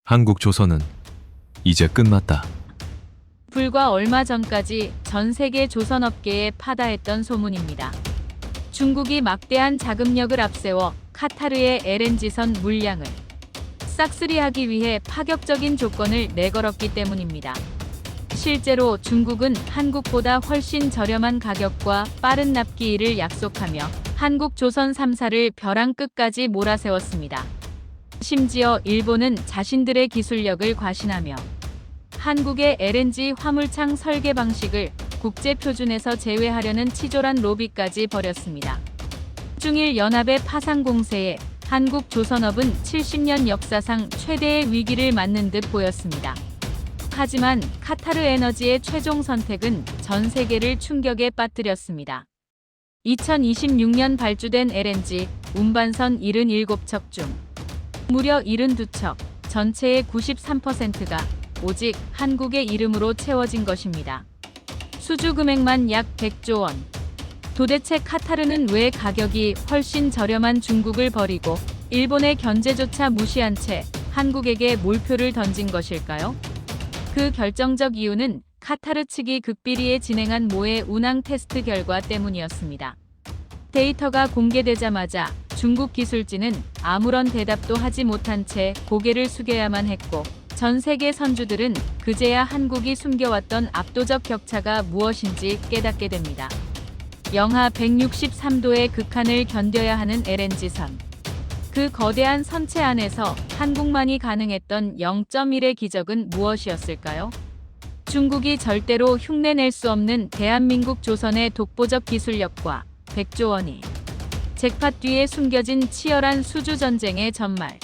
한국조선은 이제 끝났다. 불과 얼마 전까지 전 세계 조선업계에 파다했던 소문입니다. 중국이 막대한 자금력을 앞세워 카타르의 LNG선 물량을 싹쓸이하기 위해 파격적인 조건을 내걸었기 때문입니다. 실제로 중국은 한국보다 훨씬 저렴한 가격과 빠른 납기일을 약속하며 한국조선 3사를 벼랑 끝까지 몰아세웠습니다. 심지어 일본은 자신들의 기술력을 과신하며 한국의 LNG 화물창 설계 방식을 국제 표준에서 제외하려는 치졸한 로비까지 벌였습니다. 중일 연합의 파상 공세에 한국조선업은 70년 역사상 최대의 위기를 맞는 듯 보였습니다. 하지만 카타르 에너지의 최종 선택은 전 세계를 충격에 빠뜨렸습니다. 2026년 발주된 LNG 운반선 77척 중 무려 72척, 전체의 93%가 오직 한국의 이름으로 채워진 것입니다. 수주 금액만 약 100조 원. 도대체 카타르는 왜 가격이 훨씬 저렴한 중국을 버리고 일본의 견제조차 무시한 채 한국에게 몰표를 던진 것일까요? 그 결정적 이유는 카타르 측이 극비리에 진행한 모의 운항 테스트 결과 때문이었습니다. 데이터가 공개되자마자 중국 기술진은 아무런 대답도 하지 못한 채 고개를 숙여야만 했고, 전 세계 선주들은 그제야 한국이 숨겨왔던 압도적 격차가 무엇인지 깨닫게 됩니다. 영하 163도의 극한을 견뎌야 하는 LNG선. 그 거대한 선체 안에서 한국만이 가능했던 0.1의 기적은 무엇이었을까요? 중국이 절대로 흉내낼 수 없는 대한민국 조선의 독보적 기술력과 100조 원이 잭팟 뒤에 숨겨진 치열한 수주 전쟁의 전말.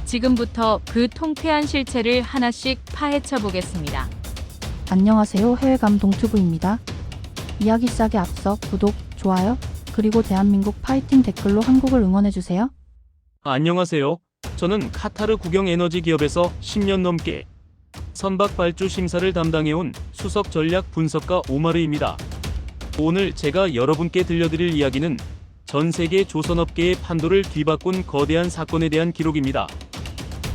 지금부터 그 통쾌한 실체를 하나씩 파헤쳐 보겠습니다. 안녕하세요. 해외감동튜브입니다. 이야기 시작에 앞서 구독, 좋아요, 그리고 대한민국 파이팅 댓글로 한국을 응원해주세요. 안녕하세요. 저는 카타르 국영 에너지 기업에서 10년 넘게 선박 발주 심사를 담당해온 수석 전략 분석가 오마르입니다. 오늘 제가 여러분께 들려드릴 이야기는 전 세계 조선업계의 판도를 뒤바꾼 거대한 사건에 대한 기록입니다.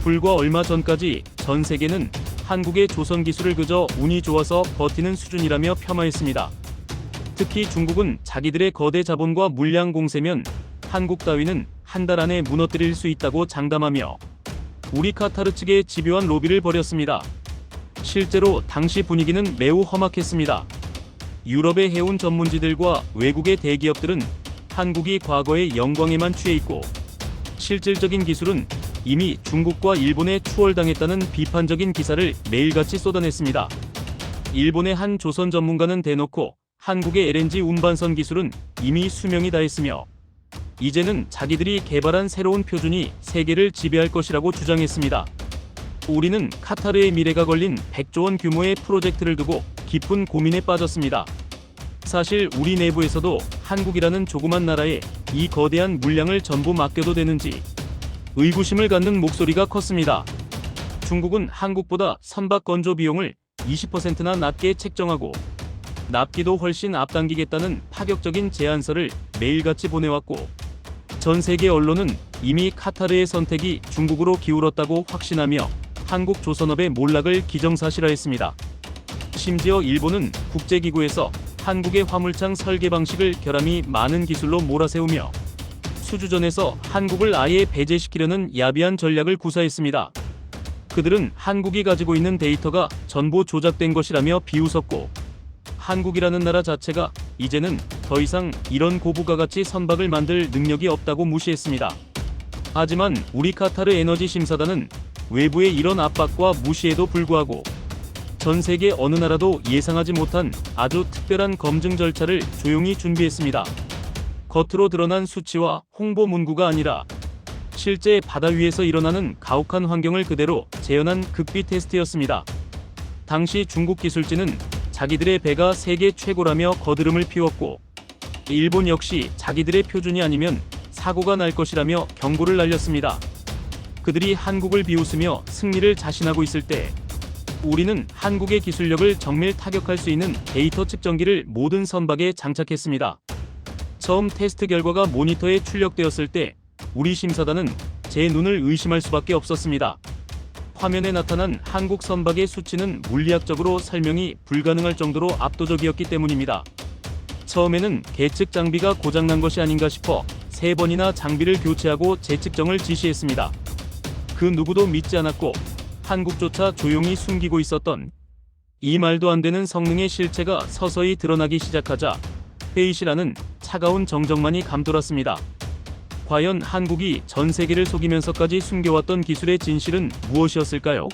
불과 얼마 전까지 전 세계는 한국의 조선 기술을 그저 운이 좋아서 버티는 수준이라며 폄하했습니다. 특히 중국은 자기들의 거대 자본과 물량 공세면 한국 따위는 한 달 안에 무너뜨릴 수 있다고 장담하며 우리 카타르 측에 집요한 로비를 벌였습니다. 실제로 당시 분위기는 매우 험악했습니다. 유럽의 해운 전문지들과 외국의 대기업들은 한국이 과거의 영광에만 취해 있고 실질적인 기술은 이미 중국과 일본에 추월당했다는 비판적인 기사를 매일같이 쏟아냈습니다. 일본의 한 조선 전문가는 대놓고 한국의 LNG 운반선 기술은 이미 수명이 다했으며 이제는 자기들이 개발한 새로운 표준이 세계를 지배할 것이라고 주장했습니다. 우리는 카타르의 미래가 걸린 100조 원 규모의 프로젝트를 두고 깊은 고민에 빠졌습니다. 사실 우리 내부에서도 한국이라는 조그만 나라에 이 거대한 물량을 전부 맡겨도 되는지 의구심을 갖는 목소리가 컸습니다. 중국은 한국보다 선박 건조 비용을 20%나 낮게 책정하고 납기도 훨씬 앞당기겠다는 파격적인 제안서를 매일같이 보내왔고, 전 세계 언론은 이미 카타르의 선택이 중국으로 기울었다고 확신하며 한국 조선업의 몰락을 기정사실화했습니다. 심지어 일본은 국제기구에서 한국의 화물창 설계 방식을 결함이 많은 기술로 몰아세우며 수주전에서 한국을 아예 배제시키려는 야비한 전략을 구사했습니다. 그들은 한국이 가지고 있는 데이터가 전부 조작된 것이라며 비웃었고, 한국이라는 나라 자체가 이제는 더 이상 이런 고부가가치 선박을 만들 능력이 없다고 무시했습니다. 하지만 우리 카타르 에너지 심사단은 외부의 이런 압박과 무시에도 불구하고 전 세계 어느 나라도 예상하지 못한 아주 특별한 검증 절차를 조용히 준비했습니다. 겉으로 드러난 수치와 홍보 문구가 아니라 실제 바다 위에서 일어나는 가혹한 환경을 그대로 재현한 극비 테스트였습니다. 당시 중국 기술진은 자기들의 배가 세계 최고라며 거드름을 피웠고, 일본 역시 자기들의 표준이 아니면 사고가 날 것이라며 경고를 날렸습니다. 그들이 한국을 비웃으며 승리를 자신하고 있을 때 우리는 한국의 기술력을 정밀 타격할 수 있는 데이터 측정기를 모든 선박에 장착했습니다. 처음 테스트 결과가 모니터에 출력되었을 때 우리 심사단은 제 눈을 의심할 수밖에 없었습니다. 화면에 나타난 한국 선박의 수치는 물리학적으로 설명이 불가능할 정도로 압도적이었기 때문입니다. 처음에는 계측 장비가 고장난 것이 아닌가 싶어 3번이나 장비를 교체하고 재측정을 지시했습니다. 그 누구도 믿지 않았고 한국조차 조용히 숨기고 있었던 이 말도 안 되는 성능의 실체가 서서히 드러나기 시작하자 회의실 안은 차가운 정적만이 감돌았습니다. 과연 한국이 전 세계를 속이면서까지 숨겨왔던 기술의 진실은 무엇이었을까요?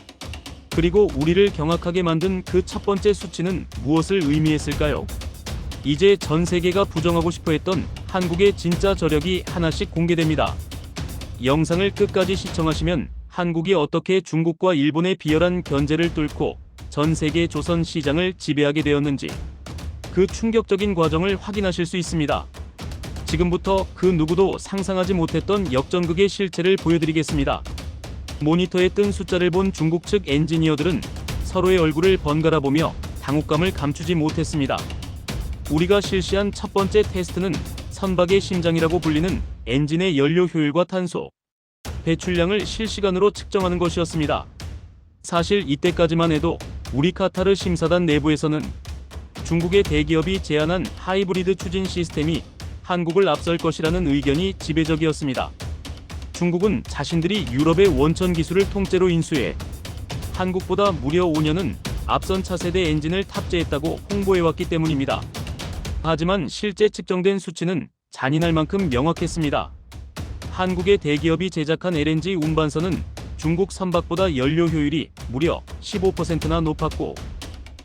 그리고 우리를 경악하게 만든 그 첫 번째 수치는 무엇을 의미했을까요? 이제 전 세계가 부정하고 싶어 했던 한국의 진짜 저력이 하나씩 공개됩니다. 영상을 끝까지 시청하시면 한국이 어떻게 중국과 일본의 비열한 견제를 뚫고 전 세계 조선 시장을 지배하게 되었는지 그 충격적인 과정을 확인하실 수 있습니다. 지금부터 그 누구도 상상하지 못했던 역전극의 실체를 보여드리겠습니다. 모니터에 뜬 숫자를 본 중국 측 엔지니어들은 서로의 얼굴을 번갈아 보며 당혹감을 감추지 못했습니다. 우리가 실시한 첫 번째 테스트는 선박의 심장이라고 불리는 엔진의 연료 효율과 탄소 배출량을 실시간으로 측정하는 것이었습니다. 사실 이때까지만 해도 우리 카타르 심사단 내부에서는 중국의 대기업이 제안한 하이브리드 추진 시스템이 한국을 앞설 것이라는 의견이 지배적이었습니다. 중국은 자신들이 유럽의 원천 기술을 통째로 인수해 한국보다 무려 5년은 앞선 차세대 엔진을 탑재했다고 홍보해왔기 때문입니다. 하지만 실제 측정된 수치는 잔인할 만큼 명확했습니다. 한국의 대기업이 제작한 LNG 운반선은 중국 선박보다 연료 효율이 무려 15%나 높았고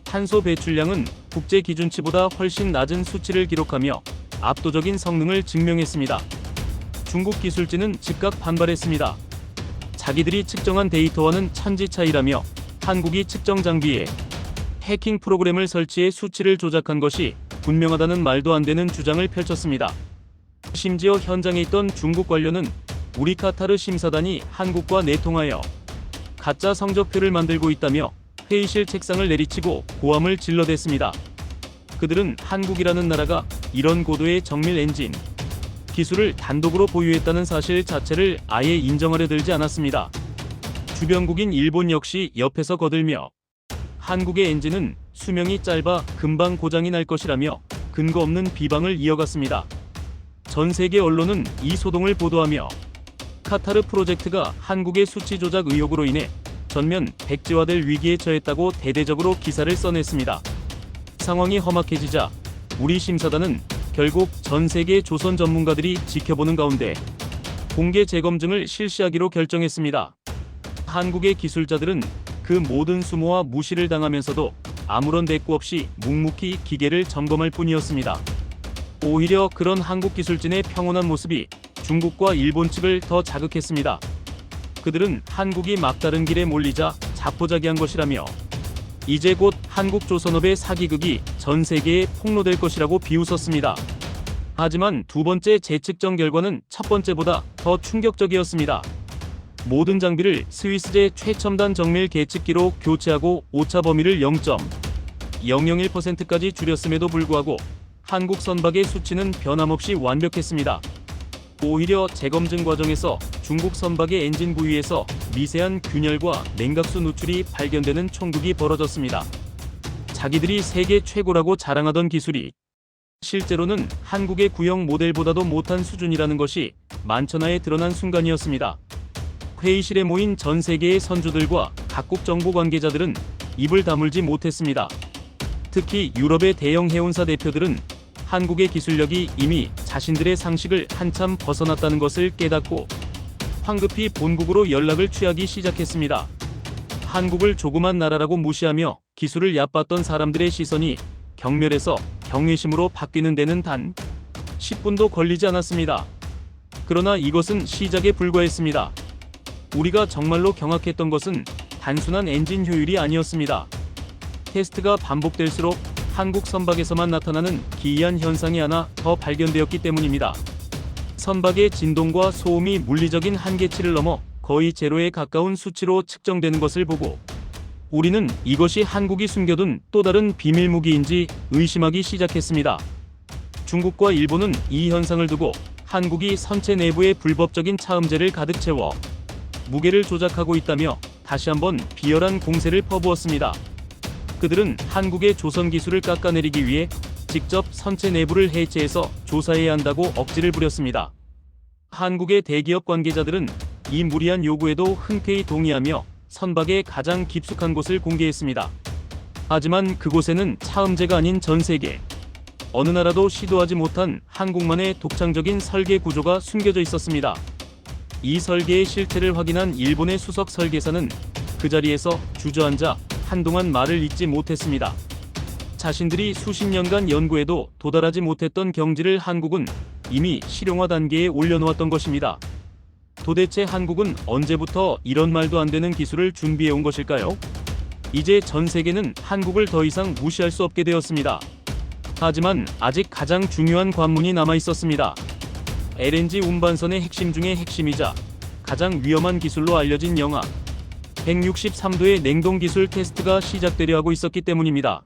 탄소 배출량은 국제 기준치보다 훨씬 낮은 수치를 기록하며 압도적인 성능을 증명했습니다. 중국 기술진은 즉각 반발했습니다. 자기들이 측정한 데이터와는 천지 차이라며 한국이 측정 장비에 해킹 프로그램을 설치해 수치를 조작한 것이 분명하다는 말도 안 되는 주장을 펼쳤습니다. 심지어 현장에 있던 중국 관료는 우리 카타르 심사단이 한국과 내통하여 가짜 성적표를 만들고 있다며 회의실 책상을 내리치고 고함을 질러댔습니다. 그들은 한국이라는 나라가 이런 고도의 정밀 엔진 기술을 단독으로 보유했다는 사실 자체를 아예 인정하려 들지 않았습니다. 주변국인 일본 역시 옆에서 거들며 한국의 엔진은 수명이 짧아 금방 고장이 날 것이라며 근거 없는 비방을 이어갔습니다. 전 세계 언론은 이 소동을 보도하며 카타르 프로젝트가 한국의 수치 조작 의혹으로 인해 전면 백지화될 위기에 처했다고 대대적으로 기사를 써냈습니다. 상황이 험악해지자 우리 심사단은 결국 전 세계 조선 전문가들이 지켜보는 가운데 공개 재검증을 실시하기로 결정했습니다. 한국의 기술자들은 그 모든 수모와 무시를 당하면서도 아무런 대꾸 없이 묵묵히 기계를 점검할 뿐이었습니다. 오히려 그런 한국 기술진의 평온한 모습이 중국과 일본 측을 더 자극했습니다. 그들은 한국이 막다른 길에 몰리자 자포자기한 것이라며 이제 곧 한국 조선업의 사기극이 전 세계에 폭로될 것이라고 비웃었습니다. 하지만 두 번째 재측정 결과는 첫 번째보다 더 충격적이었습니다. 모든 장비를 스위스제 최첨단 정밀 계측기로 교체하고 오차 범위를 0.001%까지 줄였음에도 불구하고 한국 선박의 수치는 변함없이 완벽했습니다. 오히려 재검증 과정에서 중국 선박의 엔진 부위에서 미세한 균열과 냉각수 누출이 발견되는 총극이 벌어졌습니다. 자기들이 세계 최고라고 자랑하던 기술이 실제로는 한국의 구형 모델보다도 못한 수준이라는 것이 만천하에 드러난 순간이었습니다. 회의실에 모인 전 세계의 선주들과 각국 정보 관계자들은 입을 다물지 못했습니다. 특히 유럽의 대형 해운사 대표들은 한국의 기술력이 이미 자신들의 상식을 한참 벗어났다는 것을 깨닫고 황급히 본국으로 연락을 취하기 시작했습니다. 한국을 조그만 나라라고 무시하며 기술을 얕봤던 사람들의 시선이 경멸에서 경외심으로 바뀌는 데는 단 10분도 걸리지 않았습니다. 그러나 이것은 시작에 불과했습니다. 우리가 정말로 경악했던 것은 단순한 엔진 효율이 아니었습니다. 테스트가 반복될수록 한국 선박에서만 나타나는 기이한 현상이 하나 더 발견되었기 때문입니다. 선박의 진동과 소음이 물리적인 한계치를 넘어 거의 제로에 가까운 수치로 측정되는 것을 보고 우리는 이것이 한국이 숨겨둔 또 다른 비밀 무기인지 의심하기 시작했습니다. 중국과 일본은 이 현상을 두고 한국이 선체 내부에 불법적인 차음제를 가득 채워 무게를 조작하고 있다며 다시 한번 비열한 공세를 퍼부었습니다. 그들은 한국의 조선 기술을 깎아내리기 위해 직접 선체 내부를 해체해서 조사해야 한다고 억지를 부렸습니다. 한국의 대기업 관계자들은 이 무리한 요구에도 흔쾌히 동의하며 선박의 가장 깊숙한 곳을 공개했습니다. 하지만 그곳에는 차음제가 아닌 전 세계 어느 나라도 시도하지 못한 한국만의 독창적인 설계 구조가 숨겨져 있었습니다. 이 설계의 실체를 확인한 일본의 수석 설계사는 그 자리에서 주저앉아 한동안 말을 잇지 못했습니다. 자신들이 수십 년간 연구해도 도달하지 못했던 경지를 한국은 이미 실용화 단계에 올려놓았던 것입니다. 도대체 한국은 언제부터 이런 말도 안 되는 기술을 준비해온 것일까요? 이제 전 세계는 한국을 더 이상 무시할 수 없게 되었습니다. 하지만 아직 가장 중요한 관문이 남아 있었습니다. LNG 운반선의 핵심 중의 핵심이자 가장 위험한 기술로 알려진 영하 163도의 냉동 기술 테스트가 시작되려 하고 있었기 때문입니다.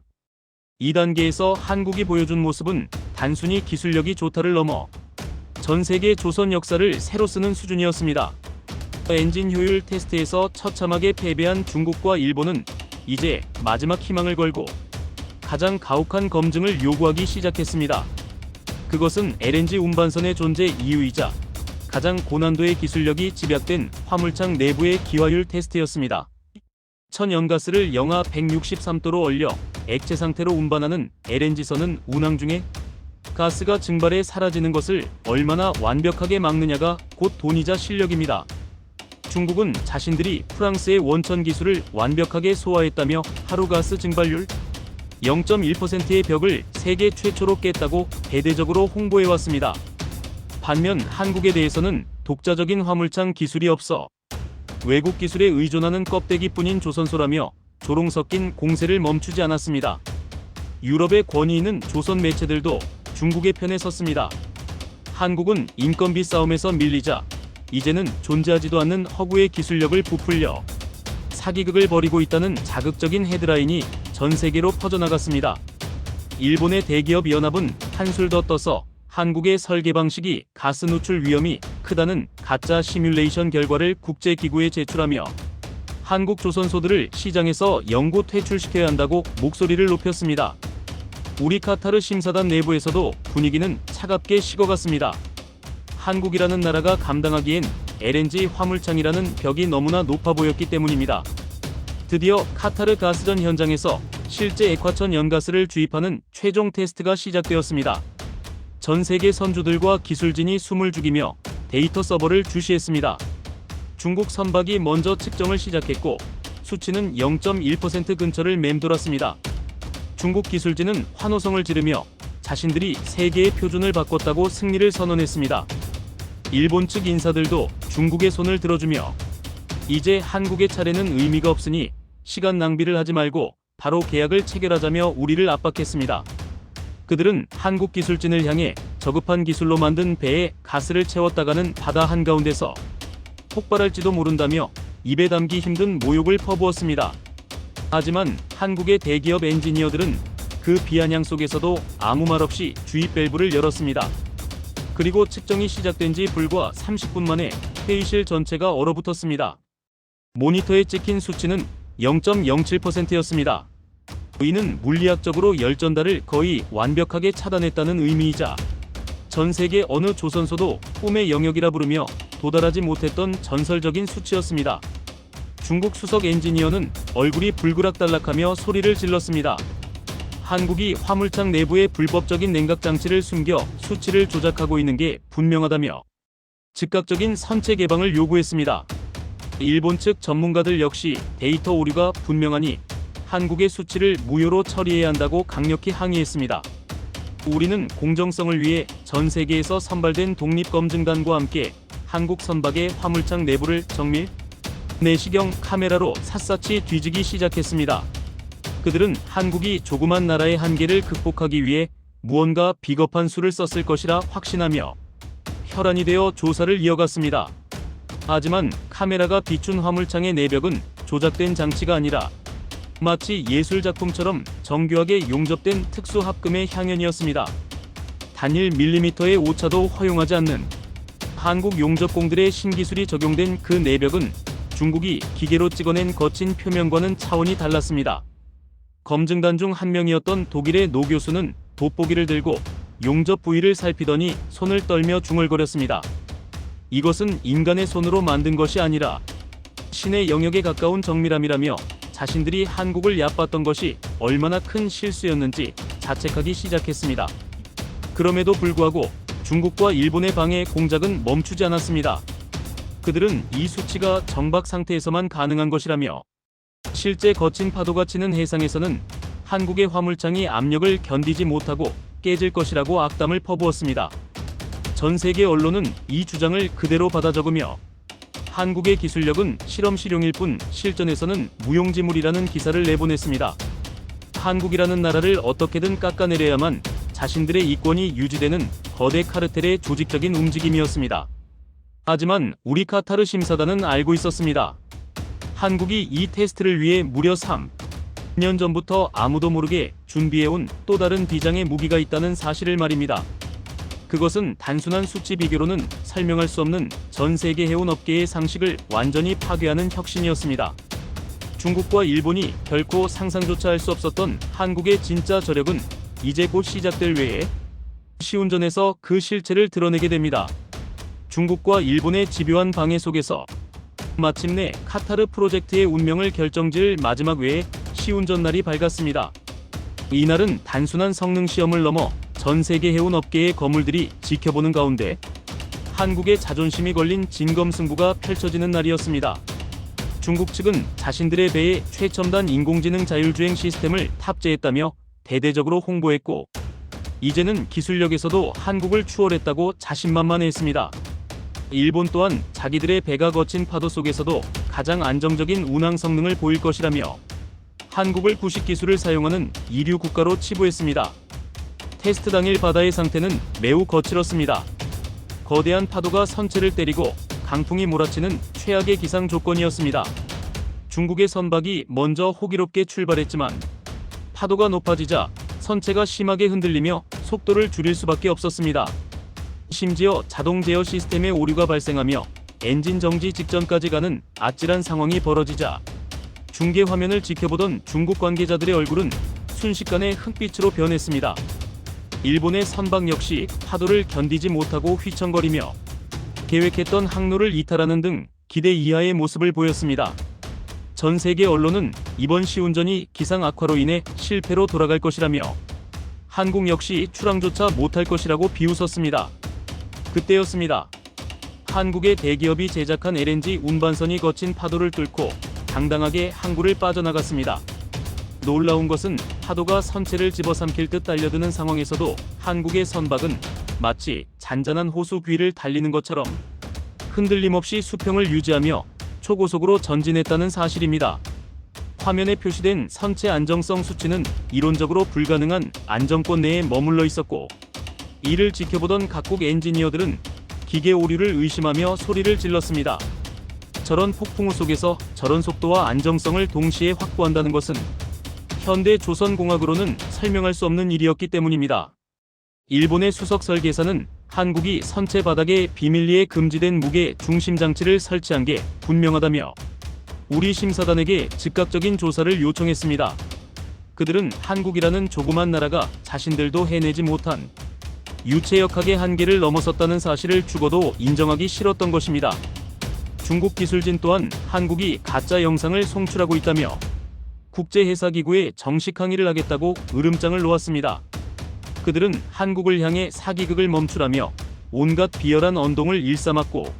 이 단계에서 한국이 보여준 모습은 단순히 기술력이 좋다를 넘어 전 세계 조선 역사를 새로 쓰는 수준이었습니다. 엔진 효율 테스트에서 처참하게 패배한 중국과 일본은 이제 마지막 희망을 걸고 가장 가혹한 검증을 요구하기 시작했습니다. 그것은 LNG 운반선의 존재 이유이자 가장 고난도의 기술력이 집약된 화물창 내부의 기화율 테스트였습니다. 천연가스를 영하 163도로 얼려 액체 상태로 운반하는 LNG선은 운항 중에 가스가 증발해 사라지는 것을 얼마나 완벽하게 막느냐가 곧 돈이자 실력입니다. 중국은 자신들이 프랑스의 원천 기술을 완벽하게 소화했다며 하루 가스 증발률 0.1%의 벽을 세계 최초로 깼다고 대대적으로 홍보해왔습니다. 반면 한국에 대해서는 독자적인 화물창 기술이 없어 외국 기술에 의존하는 껍데기뿐인 조선소라며 조롱 섞인 공세를 멈추지 않았습니다. 유럽의 권위 있는 조선 매체들도 중국의 편에 섰습니다. 한국은 인건비 싸움에서 밀리자 이제는 존재하지도 않는 허구의 기술력을 부풀려 사기극을 벌이고 있다는 자극적인 헤드라인이 전 세계로 퍼져나갔습니다. 일본의 대기업 연합은 한술 더 떠서 한국의 설계 방식이 가스 누출 위험이 크다는 가짜 시뮬레이션 결과를 국제기구에 제출하며 한국 조선소들을 시장에서 영구 퇴출시켜야 한다고 목소리를 높였습니다. 우리 카타르 심사단 내부에서도 분위기는 차갑게 식어갔습니다. 한국이라는 나라가 감당하기엔 LNG 화물창이라는 벽이 너무나 높아 보였기 때문입니다. 드디어 카타르 가스전 현장에서 실제 액화천 연가스를 주입하는 최종 테스트가 시작되었습니다. 전 세계 선주들과 기술진이 숨을 죽이며 데이터 서버를 주시했습니다. 중국 선박이 먼저 측정을 시작했고 수치는 0.1% 근처를 맴돌았습니다. 중국 기술진은 환호성을 지르며 자신들이 세계의 표준을 바꿨다고 승리를 선언했습니다. 일본 측 인사들도 중국의 손을 들어주며 이제 한국의 차례는 의미가 없으니 시간 낭비를 하지 말고 바로 계약을 체결하자며 우리를 압박했습니다. 그들은 한국 기술진을 향해 저급한 기술로 만든 배에 가스를 채웠다가는 바다 한가운데서 폭발할지도 모른다며 입에 담기 힘든 모욕을 퍼부었습니다. 하지만 한국의 대기업 엔지니어들은 그 비아냥 속에서도 아무 말 없이 주입 밸브를 열었습니다. 그리고 측정이 시작된 지 불과 30분 만에 회의실 전체가 얼어붙었습니다. 모니터에 찍힌 수치는 0.07%였습니다. 이는 물리학적으로 열전달을 거의 완벽하게 차단했다는 의미이자 전 세계 어느 조선소도 꿈의 영역이라 부르며 도달하지 못했던 전설적인 수치였습니다. 중국 수석 엔지니어는 얼굴이 불그락달락하며 소리를 질렀습니다. 한국이 화물창 내부에 불법적인 냉각 장치를 숨겨 수치를 조작하고 있는 게 분명하다며 즉각적인 선체 개방을 요구했습니다. 일본 측 전문가들 역시 데이터 오류가 분명하니 한국의 수치를 무효로 처리해야 한다고 강력히 항의했습니다. 우리는 공정성을 위해 전 세계에서 선발된 독립검증단과 함께 한국 선박의 화물창 내부를 정밀 내시경 카메라로 샅샅이 뒤지기 시작했습니다. 그들은 한국이 조그만 나라의 한계를 극복하기 위해 무언가 비겁한 수를 썼을 것이라 확신하며 혈안이 되어 조사를 이어갔습니다. 하지만 카메라가 비춘 화물창의 내벽은 조작된 장치가 아니라 마치 예술작품처럼 정교하게 용접된 특수 합금의 향연이었습니다. 단일 밀리미터의 오차도 허용하지 않는 한국 용접공들의 신기술이 적용된 그 내벽은 중국이 기계로 찍어낸 거친 표면과는 차원이 달랐습니다. 검증단 중 한 명이었던 독일의 노 교수는 돋보기를 들고 용접 부위를 살피더니 손을 떨며 중얼거렸습니다. 이것은 인간의 손으로 만든 것이 아니라 신의 영역에 가까운 정밀함이라며 자신들이 한국을 얕봤던 것이 얼마나 큰 실수였는지 자책하기 시작했습니다. 그럼에도 불구하고 중국과 일본의 방해 공작은 멈추지 않았습니다. 그들은 이 수치가 정박 상태에서만 가능한 것이라며 실제 거친 파도가 치는 해상에서는 한국의 화물창이 압력을 견디지 못하고 깨질 것이라고 악담을 퍼부었습니다. 전 세계 언론은 이 주장을 그대로 받아 적으며 한국의 기술력은 실험실용일 뿐 실전에서는 무용지물이라는 기사를 내보냈습니다. 한국이라는 나라를 어떻게든 깎아내려야만 자신들의 이권이 유지되는 거대 카르텔의 조직적인 움직임이었습니다. 하지만 우리 카타르 심사단은 알고 있었습니다. 한국이 이 테스트를 위해 무려 3년 전부터 아무도 모르게 준비해온 또 다른 비장의 무기가 있다는 사실을 말입니다. 그것은 단순한 수치 비교로는 설명할 수 없는 전 세계 해운 업계의 상식을 완전히 파괴하는 혁신이었습니다. 중국과 일본이 결코 상상조차 할 수 없었던 한국의 진짜 저력은 이제 곧 시작될 외에 시운전에서 그 실체를 드러내게 됩니다. 중국과 일본의 집요한 방해 속에서 마침내 카타르 프로젝트의 운명을 결정지을 마지막 회의 시운전 날이 밝았습니다. 이날은 단순한 성능 시험을 넘어 전 세계 해운 업계의 거물들이 지켜보는 가운데 한국의 자존심이 걸린 진검승부가 펼쳐지는 날이었습니다. 중국 측은 자신들의 배에 최첨단 인공지능 자율주행 시스템을 탑재했다며 대대적으로 홍보했고 이제는 기술력에서도 한국을 추월했다고 자신만만해했습니다. 일본 또한 자기들의 배가 거친 파도 속에서도 가장 안정적인 운항 성능을 보일 것이라며 한국을 구식 기술을 사용하는 이류 국가로 치부했습니다. 테스트 당일 바다의 상태는 매우 거칠었습니다. 거대한 파도가 선체를 때리고 강풍이 몰아치는 최악의 기상 조건이었습니다. 중국의 선박이 먼저 호기롭게 출발했지만 파도가 높아지자 선체가 심하게 흔들리며 속도를 줄일 수밖에 없었습니다. 심지어 자동 제어 시스템의 오류가 발생하며 엔진 정지 직전까지 가는 아찔한 상황이 벌어지자 중계 화면을 지켜보던 중국 관계자들의 얼굴은 순식간에 흑빛으로 변했습니다. 일본의 선박 역시 파도를 견디지 못하고 휘청거리며 계획했던 항로를 이탈하는 등 기대 이하의 모습을 보였습니다. 전 세계 언론은 이번 시운전이 기상 악화로 인해 실패로 돌아갈 것이라며 한국 역시 출항조차 못할 것이라고 비웃었습니다. 그때였습니다. 한국의 대기업이 제작한 LNG 운반선이 거친 파도를 뚫고 당당하게 항구를 빠져나갔습니다. 놀라운 것은 파도가 선체를 집어삼킬 듯 달려드는 상황에서도 한국의 선박은 마치 잔잔한 호수 위를 달리는 것처럼 흔들림 없이 수평을 유지하며 초고속으로 전진했다는 사실입니다. 화면에 표시된 선체 안정성 수치는 이론적으로 불가능한 안정권 내에 머물러 있었고 이를 지켜보던 각국 엔지니어들은 기계 오류를 의심하며 소리를 질렀습니다. 저런 폭풍우 속에서 저런 속도와 안정성을 동시에 확보한다는 것은 현대 조선공학으로는 설명할 수 없는 일이었기 때문입니다. 일본의 수석 설계사는 한국이 선체 바닥에 비밀리에 금지된 무게 중심 장치를 설치한 게 분명하다며 우리 심사단에게 즉각적인 조사를 요청했습니다. 그들은 한국이라는 조그만 나라가 자신들도 해내지 못한 유체역학의 한계를 넘어섰다는 사실을 죽어도 인정하기 싫었던 것입니다. 중국 기술진 또한 한국이 가짜 영상을 송출하고 있다며 국제해사기구에 정식 항의를 하겠다고 으름장을 놓았습니다. 그들은 한국을 향해 사기극을 멈추라며 온갖 비열한 언동을 일삼았고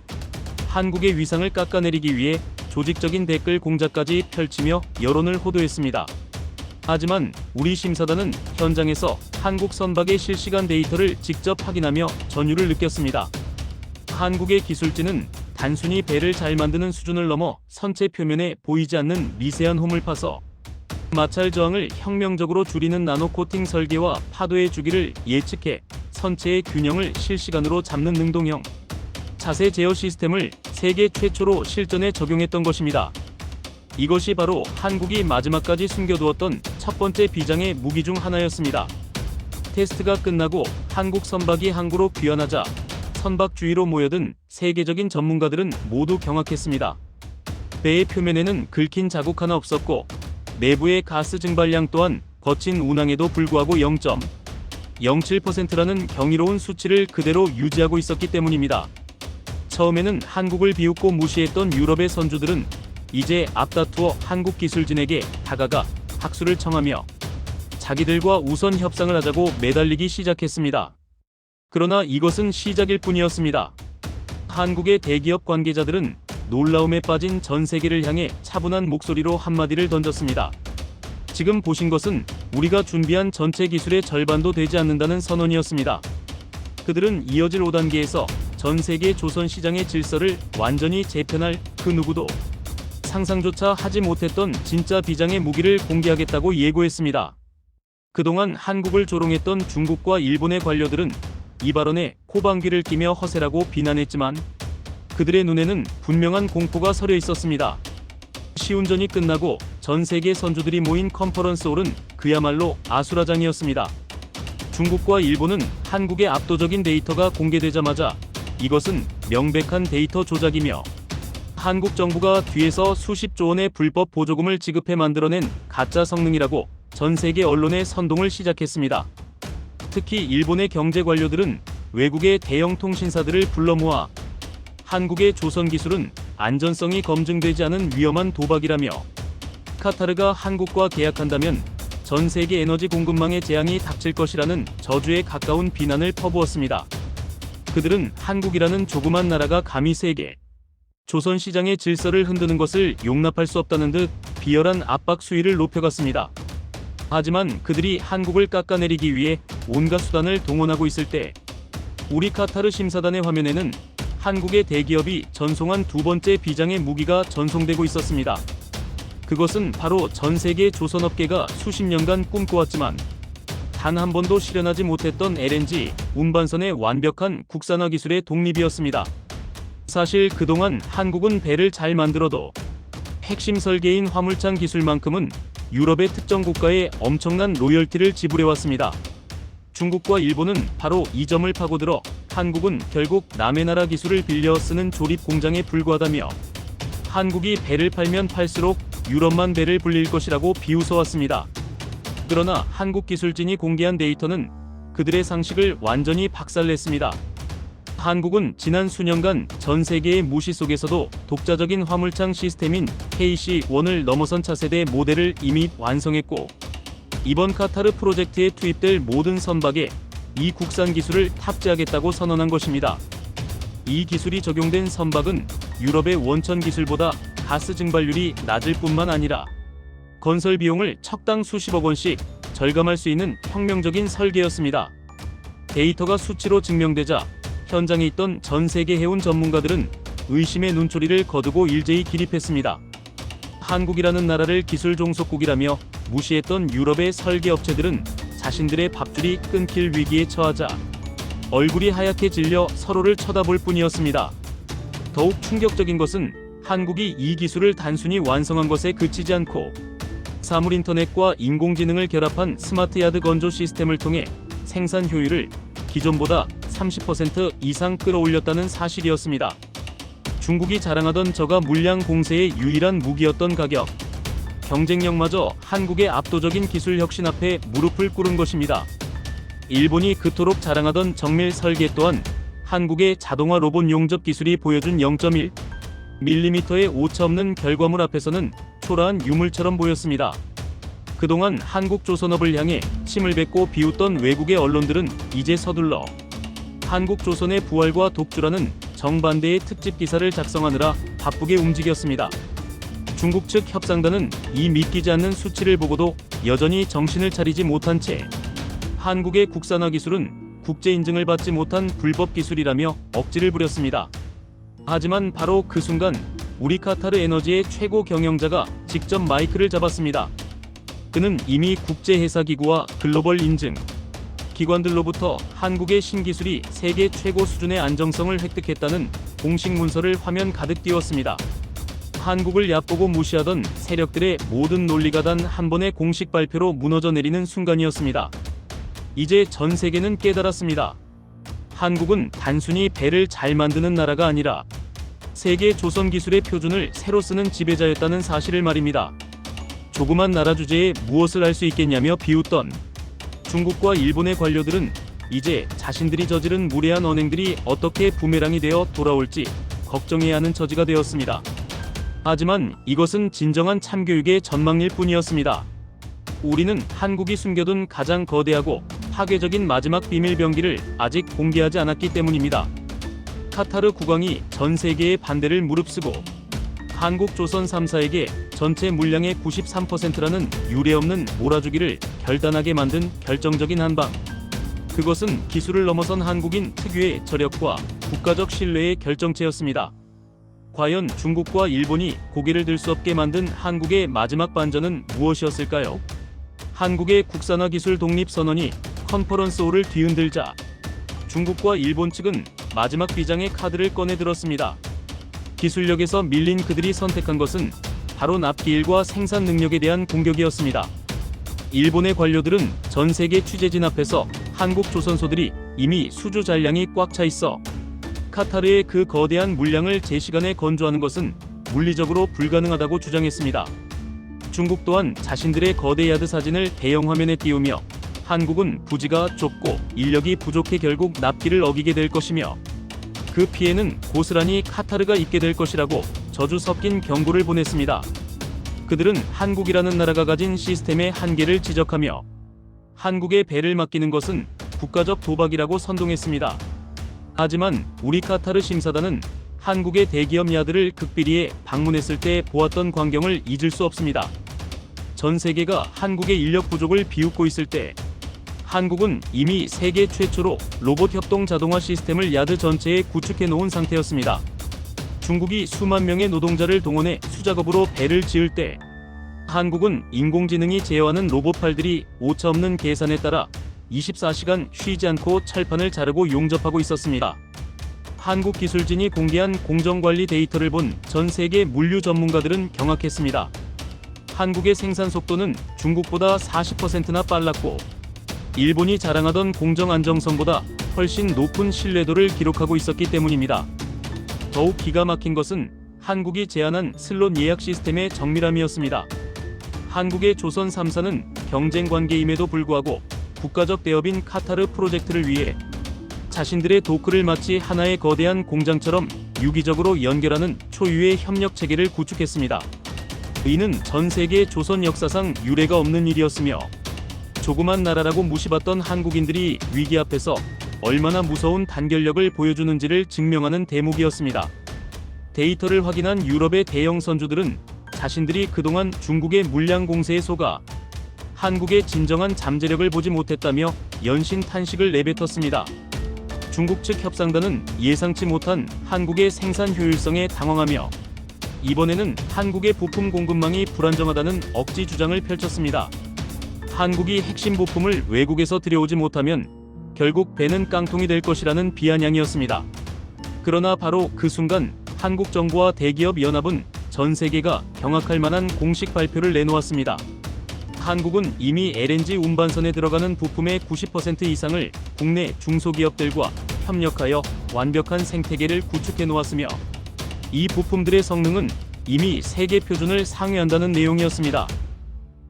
한국의 위상을 깎아내리기 위해 조직적인 댓글 공작까지 펼치며 여론을 호도했습니다. 하지만 우리 심사단은 현장에서 한국 선박의 실시간 데이터를 직접 확인하며 전율을 느꼈습니다. 한국의 기술진은 단순히 배를 잘 만드는 수준을 넘어 선체 표면에 보이지 않는 미세한 홈을 파서 마찰 저항을 혁명적으로 줄이는 나노 코팅 설계와 파도의 주기를 예측해 선체의 균형을 실시간으로 잡는 능동형 자세 제어 시스템을 세계 최초로 실전에 적용했던 것입니다. 이것이 바로 한국이 마지막까지 숨겨두었던 첫 번째 비장의 무기 중 하나였습니다. 테스트가 끝나고 한국 선박이 항구로 귀환하자 선박 주위로 모여든 세계적인 전문가들은 모두 경악했습니다. 배의 표면에는 긁힌 자국 하나 없었고 내부의 가스 증발량 또한 거친 운항에도 불구하고 0.07%라는 경이로운 수치를 그대로 유지하고 있었기 때문입니다. 처음에는 한국을 비웃고 무시했던 유럽의 선주들은 이제 앞다투어 한국 기술진에게 다가가 학수를 청하며 자기들과 우선 협상을 하자고 매달리기 시작했습니다. 그러나 이것은 시작일 뿐이었습니다. 한국의 대기업 관계자들은 놀라움에 빠진 전 세계를 향해 차분한 목소리로 한마디를 던졌습니다. 지금 보신 것은 우리가 준비한 전체 기술의 절반도 되지 않는다는 선언이었습니다. 그들은 이어질 5단계에서 전 세계 조선 시장의 질서를 완전히 재편할 그 누구도 상상조차 하지 못했던 진짜 비장의 무기를 공개하겠다고 예고했습니다. 그동안 한국을 조롱했던 중국과 일본의 관료들은 이 발언에 코방귀를 끼며 허세라고 비난했지만 그들의 눈에는 분명한 공포가 서려 있었습니다. 시운전이 끝나고 전 세계 선주들이 모인 컨퍼런스홀은 그야말로 아수라장이었습니다. 중국과 일본은 한국의 압도적인 데이터가 공개되자마자 이것은 명백한 데이터 조작이며 한국 정부가 뒤에서 수십조 원의 불법 보조금을 지급해 만들어낸 가짜 성능이라고 전 세계 언론에 선동을 시작했습니다. 특히 일본의 경제 관료들은 외국의 대형 통신사들을 불러 모아 한국의 조선 기술은 안전성이 검증되지 않은 위험한 도박이라며 카타르가 한국과 계약한다면 전 세계 에너지 공급망에 재앙이 닥칠 것이라는 저주에 가까운 비난을 퍼부었습니다. 그들은 한국이라는 조그만 나라가 감히 세계 조선 시장의 질서를 흔드는 것을 용납할 수 없다는 듯 비열한 압박 수위를 높여갔습니다. 하지만 그들이 한국을 깎아내리기 위해 온갖 수단을 동원하고 있을 때 우리 카타르 심사단의 화면에는 한국의 대기업이 전송한 두 번째 비장의 무기가 전송되고 있었습니다. 그것은 바로 전 세계 조선업계가 수십 년간 꿈꿔왔지만 단 한 번도 실현하지 못했던 LNG 운반선의 완벽한 국산화 기술의 독립이었습니다. 사실 그동안 한국은 배를 잘 만들어도 핵심 설계인 화물창 기술만큼은 유럽의 특정 국가에 엄청난 로열티를 지불해왔습니다. 중국과 일본은 바로 이 점을 파고들어 한국은 결국 남의 나라 기술을 빌려 쓰는 조립 공장에 불과하다며 한국이 배를 팔면 팔수록 유럽만 배를 불릴 것이라고 비웃어왔습니다. 그러나 한국 기술진이 공개한 데이터는 그들의 상식을 완전히 박살냈습니다. 한국은 지난 수년간 전 세계의 무시 속에서도 독자적인 화물창 시스템인 KC-1을 넘어선 차세대 모델을 이미 완성했고 이번 카타르 프로젝트에 투입될 모든 선박에 이 국산 기술을 탑재하겠다고 선언한 것입니다. 이 기술이 적용된 선박은 유럽의 원천 기술보다 가스 증발률이 낮을 뿐만 아니라 건설 비용을 척당 수십억 원씩 절감할 수 있는 혁명적인 설계였습니다. 데이터가 수치로 증명되자 현장에 있던 전 세계 해운 전문가들은 의심의 눈초리를 거두고 일제히 기립했습니다. 한국이라는 나라를 기술 종속국이라며 무시했던 유럽의 설계 업체들은 자신들의 밥줄이 끊길 위기에 처하자 얼굴이 하얗게 질려 서로를 쳐다볼 뿐이었습니다. 더욱 충격적인 것은 한국이 이 기술을 단순히 완성한 것에 그치지 않고 사물 인터넷과 인공지능을 결합한 스마트 야드 건조 시스템을 통해 생산 효율을 기존보다 30% 이상 끌어올렸다는 사실이었습니다. 중국이 자랑하던 저가 물량 공세의 유일한 무기였던 가격, 경쟁력마저 한국의 압도적인 기술 혁신 앞에 무릎을 꿇은 것입니다. 일본이 그토록 자랑하던 정밀 설계 또한 한국의 자동화 로봇 용접 기술이 보여준 0.1mm의 오차없는 결과물 앞에서는 초라한 유물처럼 보였습니다. 그동안 한국 조선업을 향해 침을 뱉고 비웃던 외국의 언론들은 이제 서둘러 한국 조선의 부활과 독주라는 정반대의 특집 기사를 작성하느라 바쁘게 움직였습니다. 중국 측 협상단은 이 믿기지 않는 수치를 보고도 여전히 정신을 차리지 못한 채 한국의 국산화 기술은 국제 인증을 받지 못한 불법 기술이라며 억지를 부렸습니다. 하지만 바로 그 순간 우리 카타르 에너지의 최고 경영자가 직접 마이크를 잡았습니다. 그는 이미 국제회사기구와 글로벌 인증 기관들로부터 한국의 신기술이 세계 최고 수준의 안정성을 획득했다는 공식 문서를 화면 가득 띄웠습니다. 한국을 얕보고 무시하던 세력들의 모든 논리가 단 한 번의 공식 발표로 무너져 내리는 순간이었습니다. 이제 전 세계는 깨달았습니다. 한국은 단순히 배를 잘 만드는 나라가 아니라 세계 조선 기술의 표준을 새로 쓰는 지배자였다는 사실을 말입니다. 조그만 나라 주제에 무엇을 할 수 있겠냐며 비웃던 중국과 일본의 관료들은 이제 자신들이 저지른 무례한 언행들이 어떻게 부메랑이 되어 돌아올지 걱정해야 하는 처지가 되었습니다. 하지만 이것은 진정한 참교육의 전망일 뿐이었습니다. 우리는 한국이 숨겨둔 가장 거대하고 파괴적인 마지막 비밀 병기를 아직 공개하지 않았기 때문입니다. 카타르 국왕이 전 세계의 반대를 무릅쓰고 한국 조선 3사에게 전체 물량의 93%라는 유례없는 몰아주기를 결단하게 만든 결정적인 한방. 그것은 기술을 넘어선 한국인 특유의 저력과 국가적 신뢰의 결정체였습니다. 과연 중국과 일본이 고개를 들 수 없게 만든 한국의 마지막 반전은 무엇이었을까요? 한국의 국산화 기술 독립 선언이 컨퍼런스홀을 뒤흔들자 중국과 일본 측은 마지막 비장의 카드를 꺼내 들었습니다. 기술력에서 밀린 그들이 선택한 것은 바로 납기일과 생산 능력에 대한 공격이었습니다. 일본의 관료들은 전 세계 취재진 앞에서 한국 조선소들이 이미 수주 잔량이 꽉 차 있어 카타르의 그 거대한 물량을 제 시간에 건조하는 것은 물리적으로 불가능하다고 주장했습니다. 중국 또한 자신들의 거대 야드 사진을 대형 화면에 띄우며 한국은 부지가 좁고 인력이 부족해 결국 납기를 어기게 될 것이며 그 피해는 고스란히 카타르가 입게 될 것이라고 저주 섞인 경고를 보냈습니다. 그들은 한국이라는 나라가 가진 시스템의 한계를 지적하며 한국의 배를 맡기는 것은 국가적 도박이라고 선동했습니다. 하지만 우리 카타르 심사단은 한국의 대기업 야드를 극비리에 방문했을 때 보았던 광경을 잊을 수 없습니다. 전 세계가 한국의 인력 부족을 비웃고 있을 때 한국은 이미 세계 최초로 로봇 협동 자동화 시스템을 야드 전체에 구축해 놓은 상태였습니다. 중국이 수만 명의 노동자를 동원해 수작업으로 배를 지을 때 한국은 인공지능이 제어하는 로봇팔들이 오차없는 계산에 따라 24시간 쉬지 않고 철판을 자르고 용접하고 있었습니다. 한국 기술진이 공개한 공정관리 데이터를 본 전 세계 물류 전문가들은 경악했습니다. 한국의 생산 속도는 중국보다 40%나 빨랐고 일본이 자랑하던 공정 안정성보다 훨씬 높은 신뢰도를 기록하고 있었기 때문입니다. 더욱 기가 막힌 것은 한국이 제안한 슬롯 예약 시스템의 정밀함이었습니다. 한국의 조선 3사는 경쟁 관계임에도 불구하고 국가적 대업인 카타르 프로젝트를 위해 자신들의 도크를 마치 하나의 거대한 공장처럼 유기적으로 연결하는 초유의 협력 체계를 구축했습니다. 이는 전 세계 조선 역사상 유례가 없는 일이었으며 조그만 나라라고 무시받던 한국인들이 위기 앞에서 얼마나 무서운 단결력을 보여주는지를 증명하는 대목이었습니다. 데이터를 확인한 유럽의 대형 선주들은 자신들이 그동안 중국의 물량 공세에 속아 한국의 진정한 잠재력을 보지 못했다며 연신 탄식을 내뱉었습니다. 중국 측 협상단은 예상치 못한 한국의 생산 효율성에 당황하며 이번에는 한국의 부품 공급망이 불안정하다는 억지 주장을 펼쳤습니다. 한국이 핵심 부품을 외국에서 들여오지 못하면 결국 배는 깡통이 될 것이라는 비아냥이었습니다. 그러나 바로 그 순간 한국 정부와 대기업 연합은 전 세계가 경악할 만한 공식 발표를 내놓았습니다. 한국은 이미 LNG 운반선에 들어가는 부품의 90% 이상을 국내 중소기업들과 협력하여 완벽한 생태계를 구축해 놓았으며 이 부품들의 성능은 이미 세계 표준을 상회한다는 내용이었습니다.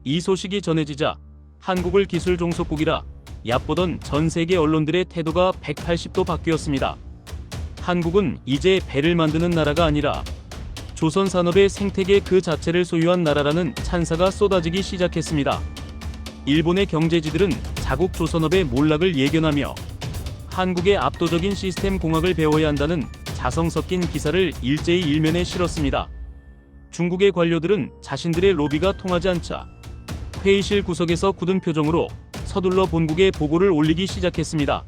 이 소식이 전해지자 한국을 기술 종속국이라 얕보던 전 세계 언론들의 태도가 180도 바뀌었습니다. 한국은 이제 배를 만드는 나라가 아니라 조선 산업의 생태계 그 자체를 소유한 나라라는 찬사가 쏟아지기 시작했습니다. 일본의 경제지들은 자국 조선업의 몰락을 예견하며 한국의 압도적인 시스템 공학을 배워야 한다는 자성 섞인 기사를 일제히 일면에 실었습니다. 중국의 관료들은 자신들의 로비가 통하지 않자 회의실 구석에서 굳은 표정으로 서둘러 본국에 보고를 올리기 시작했습니다.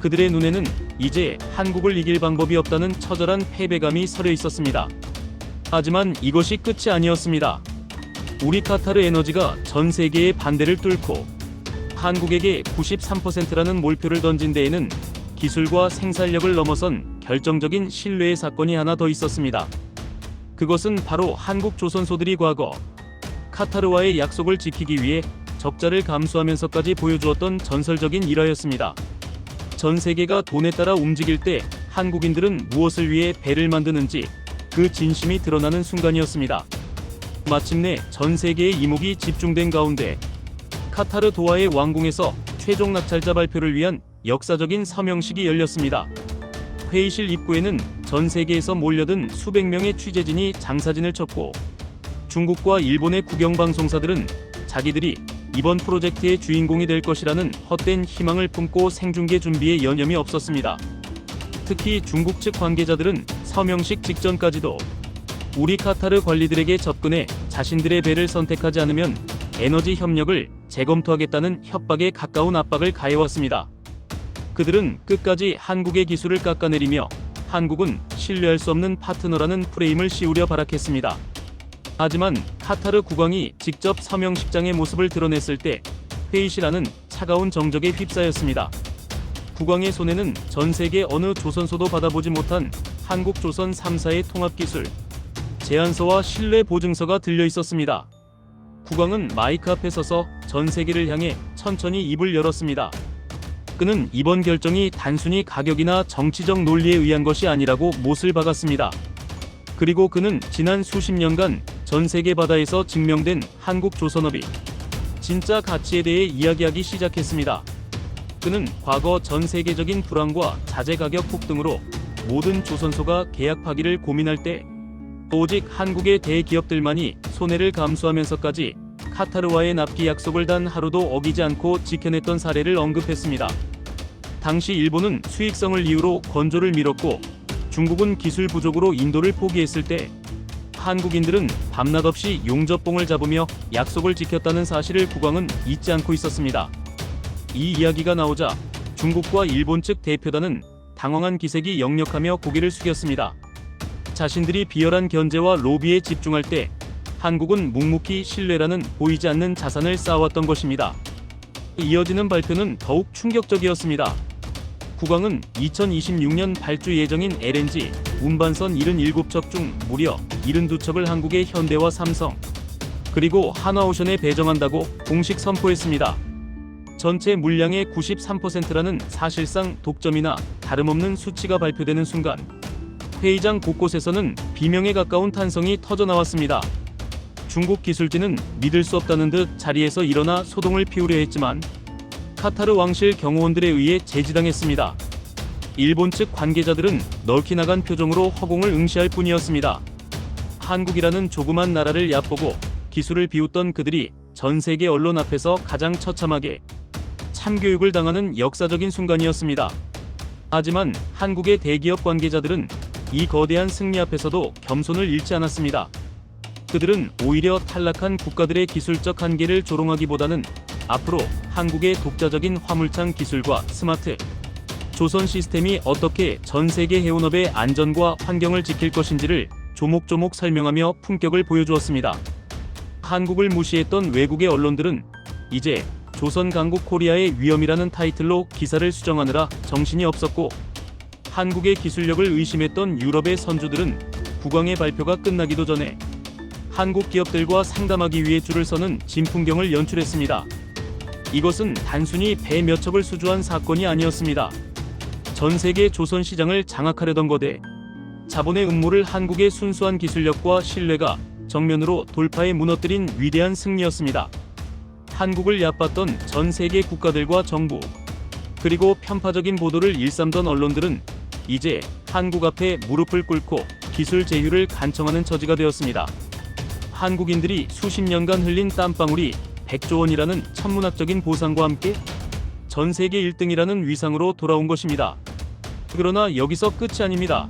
그들의 눈에는 이제 한국을 이길 방법이 없다는 처절한 패배감이 서려 있었습니다. 하지만 이것이 끝이 아니었습니다. 우리 카타르 에너지가 전 세계의 반대를 뚫고 한국에게 93%라는 몰표를 던진 데에는 기술과 생산력을 넘어선 결정적인 신뢰의 사건이 하나 더 있었습니다. 그것은 바로 한국 조선소들이 과거 카타르와의 약속을 지키기 위해 적자를 감수하면서까지 보여주었던 전설적인 일화였습니다. 전 세계가 돈에 따라 움직일 때 한국인들은 무엇을 위해 배를 만드는지 그 진심이 드러나는 순간이었습니다. 마침내 전 세계의 이목이 집중된 가운데 카타르 도하의 왕궁에서 최종 낙찰자 발표를 위한 역사적인 서명식이 열렸습니다. 회의실 입구에는 전 세계에서 몰려든 수백 명의 취재진이 장사진을 쳤고, 중국과 일본의 국영방송사들은 자기들이 이번 프로젝트의 주인공이 될 것이라는 헛된 희망을 품고 생중계 준비에 여념이 없었습니다. 특히 중국 측 관계자들은 서명식 직전까지도 우리 카타르 관리들에게 접근해 자신들의 배를 선택하지 않으면 에너지 협력을 재검토하겠다는 협박에 가까운 압박을 가해왔습니다. 그들은 끝까지 한국의 기술을 깎아내리며 한국은 신뢰할 수 없는 파트너라는 프레임을 씌우려 발악했습니다. 하지만 카타르 국왕이 직접 서명식장의 모습을 드러냈을 때 회의실 안은 차가운 정적에 휩싸였습니다. 국왕의 손에는 전 세계 어느 조선소도 받아보지 못한 한국조선 3사의 통합기술 제안서와 신뢰 보증서가 들려 있었습니다. 국왕은 마이크 앞에 서서 전 세계를 향해 천천히 입을 열었습니다. 그는 이번 결정이 단순히 가격이나 정치적 논리에 의한 것이 아니라고 못을 박았습니다. 그리고 그는 지난 수십 년간 전 세계 바다에서 증명된 한국 조선업이 진짜 가치에 대해 이야기하기 시작했습니다. 그는 과거 전 세계적인 불황과 자재 가격 폭등으로 모든 조선소가 계약하기를 고민할 때 오직 한국의 대기업들만이 손해를 감수하면서까지 카타르와의 납기 약속을 단 하루도 어기지 않고 지켜냈던 사례를 언급했습니다. 당시 일본은 수익성을 이유로 건조를 미뤘고 중국은 기술 부족으로 인도를 포기했을 때 한국인들은 밤낮 없이 용접봉을 잡으며 약속을 지켰다는 사실을 국왕은 잊지 않고 있었습니다. 이 이야기가 나오자 중국과 일본 측 대표단은 당황한 기색이 역력하며 고개를 숙였습니다. 자신들이 비열한 견제와 로비에 집중할 때 한국은 묵묵히 신뢰라는 보이지 않는 자산을 쌓아왔던 것입니다. 이어지는 발표는 더욱 충격적이었습니다. 국왕은 2026년 발주 예정인 LNG 운반선 77척 중 무려 72척을 한국의 현대와 삼성 그리고 한화오션에 배정한다고 공식 선포했습니다. 전체 물량의 93%라는 사실상 독점이나 다름없는 수치가 발표되는 순간 회의장 곳곳에서는 비명에 가까운 탄성이 터져나왔습니다. 중국 기술진은 믿을 수 없다는 듯 자리에서 일어나 소동을 피우려 했지만 카타르 왕실 경호원들에 의해 제지당했습니다. 일본 측 관계자들은 널키 나간 표정으로 허공을 응시할 뿐이었습니다. 한국이라는 조그만 나라를 얕보고 기술을 비웃던 그들이 전 세계 언론 앞에서 가장 처참하게 참교육을 당하는 역사적인 순간이었습니다. 하지만 한국의 대기업 관계자들은 이 거대한 승리 앞에서도 겸손을 잃지 않았습니다. 그들은 오히려 탈락한 국가들의 기술적 한계를 조롱하기보다는 앞으로 한국의 독자적인 화물창 기술과 스마트 조선 시스템이 어떻게 전 세계 해운업의 안전과 환경을 지킬 것인지를 조목조목 설명하며 품격을 보여주었습니다. 한국을 무시했던 외국의 언론들은 이제 조선 강국 코리아의 위험이라는 타이틀로 기사를 수정하느라 정신이 없었고, 한국의 기술력을 의심했던 유럽의 선주들은 국왕의 발표가 끝나기도 전에 한국 기업들과 상담하기 위해 줄을 서는 진풍경을 연출했습니다. 이것은 단순히 배 몇 척을 수주한 사건이 아니었습니다. 전 세계 조선 시장을 장악하려던 거대 자본의 음모를 한국의 순수한 기술력과 신뢰가 정면으로 돌파해 무너뜨린 위대한 승리였습니다. 한국을 얕봤던 전 세계 국가들과 정부, 그리고 편파적인 보도를 일삼던 언론들은 이제 한국 앞에 무릎을 꿇고 기술 제휴를 간청하는 처지가 되었습니다. 한국인들이 수십 년간 흘린 땀방울이 100조 원이라는 천문학적인 보상과 함께 전 세계 1등이라는 위상으로 돌아온 것입니다. 그러나 여기서 끝이 아닙니다.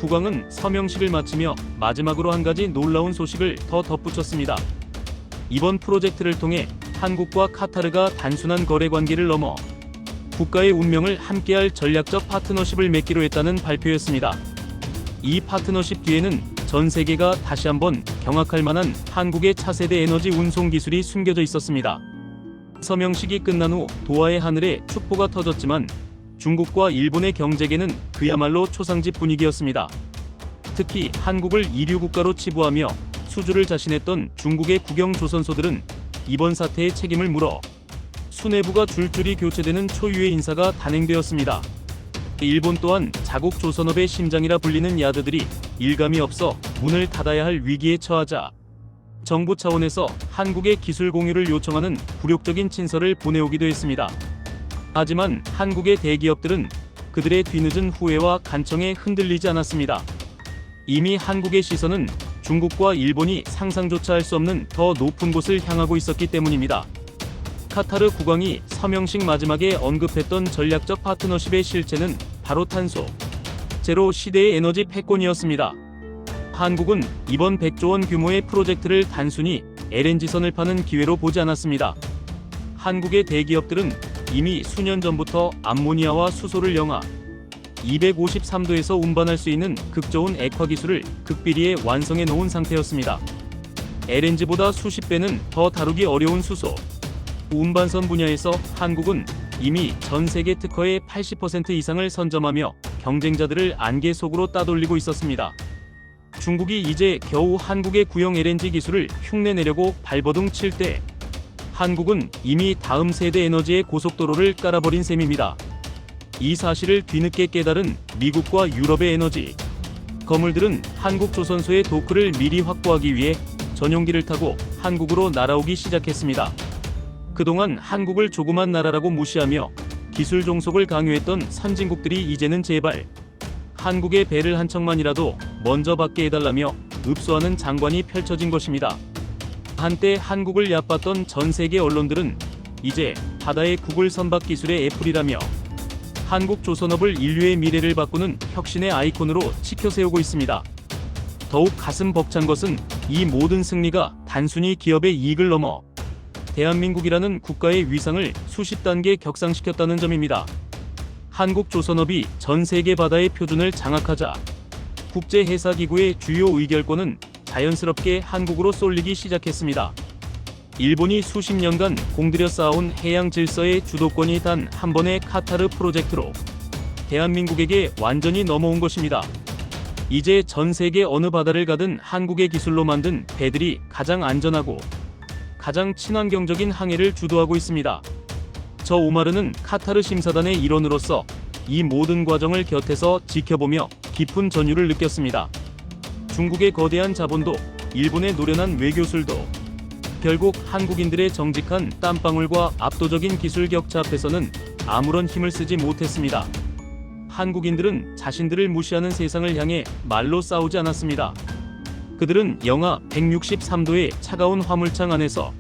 국왕은 서명식을 마치며 마지막으로 한 가지 놀라운 소식을 더 덧붙였습니다. 이번 프로젝트를 통해 한국과 카타르가 단순한 거래 관계를 넘어 국가의 운명을 함께할 전략적 파트너십을 맺기로 했다는 발표였습니다. 이 파트너십 뒤에는 전 세계가 다시 한번 경악할 만한 한국의 차세대 에너지 운송 기술이 숨겨져 있었습니다. 서명식이 끝난 후 도하의 하늘에 축포가 터졌지만 중국과 일본의 경제계는 그야말로 초상집 분위기였습니다. 특히 한국을 이류 국가로 치부하며 수주를 자신했던 중국의 국영조선소들은 이번 사태의 책임을 물어 수뇌부가 줄줄이 교체되는 초유의 인사가 단행되었습니다. 일본 또한 자국 조선업의 심장이라 불리는 야드들이 일감이 없어 문을 닫아야 할 위기에 처하자 정부 차원에서 한국의 기술 공유를 요청하는 굴욕적인 친서를 보내오기도 했습니다. 하지만 한국의 대기업들은 그들의 뒤늦은 후회와 간청에 흔들리지 않았습니다. 이미 한국의 시선은 중국과 일본이 상상조차 할 수 없는 더 높은 곳을 향하고 있었기 때문입니다. 카타르 국왕이 서명식 마지막에 언급했던 전략적 파트너십의 실체는 바로 탄소 제로 시대의 에너지 패권이었습니다. 한국은 이번 100조 원 규모의 프로젝트를 단순히 LNG선을 파는 기회로 보지 않았습니다. 한국의 대기업들은 이미 수년 전부터 암모니아와 수소를 영하 253도에서 운반할 수 있는 극저온 액화 기술을 극비리에 완성해 놓은 상태였습니다. LNG보다 수십 배는 더 다루기 어려운 수소 운반선 분야에서 한국은 이미 전 세계 특허의 80% 이상을 선점하며 경쟁자들을 안개 속으로 따돌리고 있었습니다. 중국이 이제 겨우 한국의 구형 LNG 기술을 흉내내려고 발버둥 칠 때 한국은 이미 다음 세대 에너지의 고속도로를 깔아버린 셈입니다. 이 사실을 뒤늦게 깨달은 미국과 유럽의 에너지 거물들은 한국 조선소의 도크를 미리 확보하기 위해 전용기를 타고 한국으로 날아오기 시작했습니다. 그동안 한국을 조그만 나라라고 무시하며 기술 종속을 강요했던 선진국들이 이제는 제발 한국의 배를 한 척만이라도 먼저 받게 해달라며 읍소하는 장관이 펼쳐진 것입니다. 한때 한국을 얕봤던 전 세계 언론들은 이제 바다의 구글 선박 기술의 애플이라며 한국 조선업을 인류의 미래를 바꾸는 혁신의 아이콘으로 치켜세우고 있습니다. 더욱 가슴 벅찬 것은 이 모든 승리가 단순히 기업의 이익을 넘어 대한민국이라는 국가의 위상을 수십 단계 격상시켰다는 점입니다. 한국 조선업이 전 세계 바다의 표준을 장악하자 국제해사기구의 주요 의결권은 자연스럽게 한국으로 쏠리기 시작했습니다. 일본이 수십 년간 공들여 쌓아온 해양 질서의 주도권이 단 한 번의 카타르 프로젝트로 대한민국에게 완전히 넘어온 것입니다. 이제 전 세계 어느 바다를 가든 한국의 기술로 만든 배들이 가장 안전하고 가장 친환경적인 항해를 주도하고 있습니다. 저 오마르는 카타르 심사단의 일원으로서 이 모든 과정을 곁에서 지켜보며 깊은 전율을 느꼈습니다. 중국의 거대한 자본도 일본의 노련한 외교술도 결국 한국인들의 정직한 땀방울과 압도적인 기술 격차 앞에서는 아무런 힘을 쓰지 못했습니다. 한국인들은 자신들을 무시하는 세상을 향해 말로 싸우지 않았습니다. 그들은 영하 163도의 차가운 화물창 안에서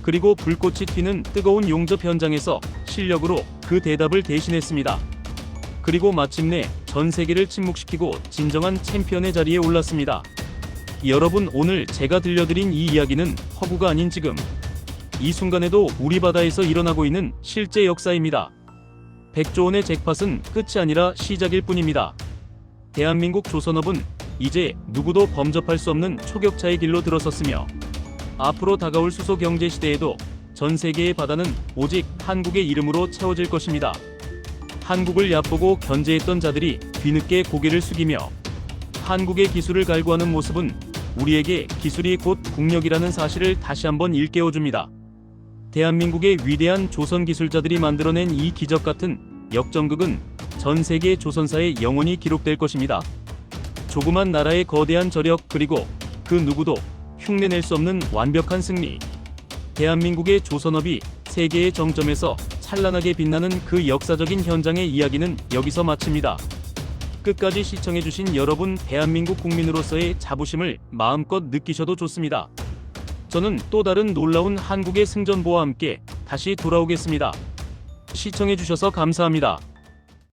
그리고 불꽃이 튀는 뜨거운 용접 현장에서 실력으로 그 대답을 대신했습니다. 그리고 마침내 전 세계를 침묵시키고 진정한 챔피언의 자리에 올랐습니다. 여러분, 오늘 제가 들려드린 이 이야기는 허구가 아닌 지금 이 순간에도 우리 바다에서 일어나고 있는 실제 역사입니다. 100조 원의 잭팟은 끝이 아니라 시작일 뿐입니다. 대한민국 조선업은 이제 누구도 범접할 수 없는 초격차의 길로 들어섰으며 앞으로 다가올 수소 경제 시대에도 전 세계의 바다는 오직 한국의 이름으로 채워질 것입니다. 한국을 얕보고 견제했던 자들이 뒤늦게 고개를 숙이며 한국의 기술을 갈구하는 모습은 우리에게 기술이 곧 국력이라는 사실을 다시 한번 일깨워줍니다. 대한민국의 위대한 조선 기술자들이 만들어낸 이 기적 같은 역전극은 전 세계 조선사에 영원히 기록될 것입니다. 조그만 나라의 거대한 저력, 그리고 그 누구도 흉내낼 수 없는 완벽한 승리. 대한민국의 조선업이 세계의 정점에서 찬란하게 빛나는 그 역사적인 현장의 이야기는 여기서 마칩니다. 끝까지 시청해주신 여러분, 대한민국 국민으로서의 자부심을 마음껏 느끼셔도 좋습니다. 저는 또 다른 놀라운 한국의 승전보와 함께 다시 돌아오겠습니다. 시청해주셔서 감사합니다.